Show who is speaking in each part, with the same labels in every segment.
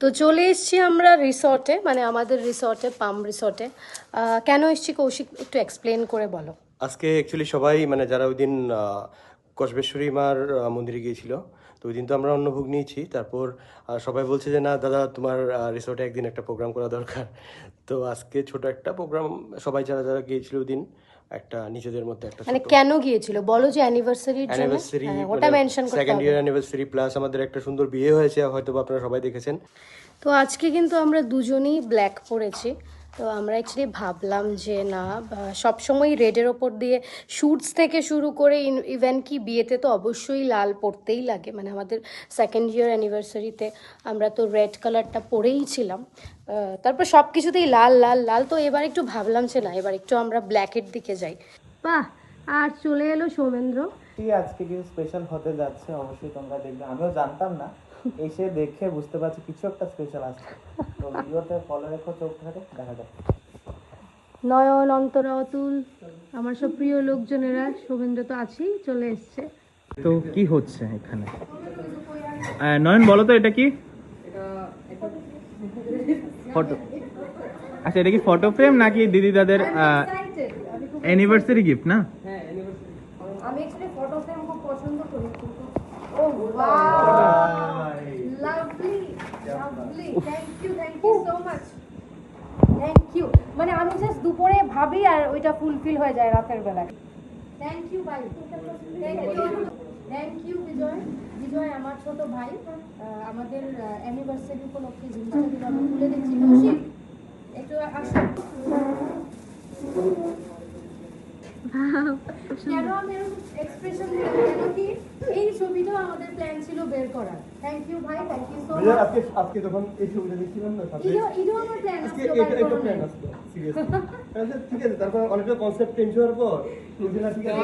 Speaker 1: তো চলে এসেছি আমরা রিসর্টে, মানে আমাদের রিসর্টে, পাম রিসর্টে। কেন এসেছি কৌশিক একটু এক্সপ্লেন করে বলো।
Speaker 2: আজকে অ্যাকচুয়ালি সবাই মানে যারা ওই দিন কসবেশ্বরী মার মন্দিরে গিয়েছিল, তো ওই দিন তো আমরা অন্নভোগ নিয়েছি। তারপর সবাই বলছে যে না দাদা তোমার রিসর্টে একদিন একটা প্রোগ্রাম করা দরকার। তো আজকে ছোট একটা প্রোগ্রাম সবাই যারা যারা গিয়েছিল ওই দিন একটা নিজেদের মধ্যে একটা
Speaker 1: মানে কেন গিয়েছিল বলো, যে অ্যানিভার্সারির জন্য।
Speaker 2: অ্যানিভার্সারি,
Speaker 1: ওটা মেনশন করতে
Speaker 2: সেকেন্ড
Speaker 1: হবে।
Speaker 2: ইয়ার অ্যানিভার্সারি প্লাস আমাদের একটা সুন্দর বিয়ে হয়েছে, হয়তো আপনারা সবাই দেখেছেন।
Speaker 1: তো আজকে কিন্তু আমরা দুজনেই ব্ল্যাক পরেছি। তো আমরা অ্যাকচুয়ালি ভাবলাম যে না, সবসময় রেডের ওপর দিয়ে শ্যুটস থেকে শুরু করে ইভেন কি বিয়েতে তো অবশ্যই লাল পরতেই লাগে। মানে আমাদের সেকেন্ড ইয়ার অ্যানিভার্সারিতে আমরা তো রেড কালারটা পরেই ছিলাম। তারপর সব কিছুতেই লাল লাল লাল। তো এবার একটু ভাবলাম যে না, এবার একটু আমরা ব্ল্যাকের দিকে যাই। বাহ, আর চলে এলো সৌমেন্দ্র।
Speaker 3: আজকে কিছু স্পেশাল হতে যাচ্ছে, অবশ্যই তোমরা দেখবে। আমিও জানতাম না, এসে দেখে বুঝতে পারছি কিছু একটা স্পেশাল আছে। তো ভিডিওতে ফলো রেখো, চোখ ধরে দেখা যাক।
Speaker 1: নয়ন, অন্তরা, অতুল, আমার সব প্রিয় লোকজনেরা, সৌমেন্দ্র তো আছেই, চলে এসছে।
Speaker 4: তো কি হচ্ছে এখানে? নয়ন বলো তো এটা কি? ফটো। আচ্ছা, এটা কি ফটো ফ্রেম নাকি দিদি দাদের অ্যানিভার্সারি গিফট? না,
Speaker 1: আমি অ্যাকচুয়ালি ফটো ফ্রেম খুব পছন্দ করি। ও wow, lovely lovely, thank you so much, thank you. মানে আমি জাস্ট দুপুরে ভাবি আর ওইটা ফুলফিল হয়ে যায় রাতের বেলায়। থ্যাংক ইউ ভাই, থ্যাংক ইউ বিজয়। বিজয় আমার ছোট ভাই, আমাদের অ্যানিভার্সারি উপলক্ষে জিনিসটা দিল, আমি খুলে দিচ্ছি। কৌশিক একটু আসো। কেন আমি এক্সপ্রেশন দিলাম, কেন কি এই ছবিটাও আমাদের প্ল্যান ছিল বের করার। থ্যাংক ইউ ভাই, থ্যাংক ইউ সো মাচ।
Speaker 2: আজকে যখন এই ছবিটা দেখছিলাম না,
Speaker 1: ইডো আমার প্ল্যান আছে,
Speaker 2: এটা প্ল্যান আসলো সিরিয়াসলি। আচ্ছা ঠিক আছে, তারপর অনেকটা কনসেপ্ট চেঞ্জ হওয়ার পর বুঝলা ঠিক আছে।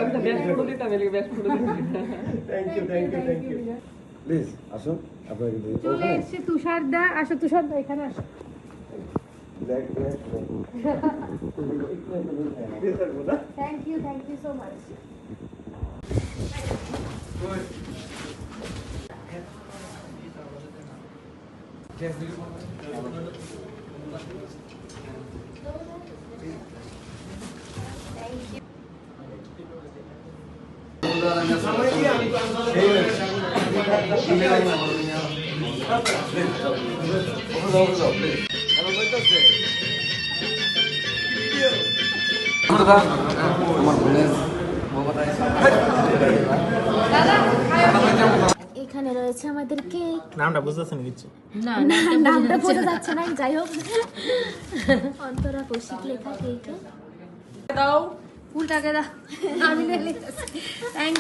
Speaker 2: থ্যাংক ইউ
Speaker 5: প্লিজ আসুন, আপনাকে
Speaker 1: চলে এসেছে তুষার দা। আসো তুষার দা, এখানে আসো। Thank you so much.
Speaker 6: এখানে রয়েছে আমাদের কেক।
Speaker 4: নামটা বুঝতেছেন কিছু?
Speaker 6: না, নামটা বোঝা যাচ্ছে না, যাই হোক। অন্তরা কৌশিক লেখা কেকে
Speaker 1: দাও ফুলটাকে দাও, আমি নিয়ে নিতেছি। থ্যাংক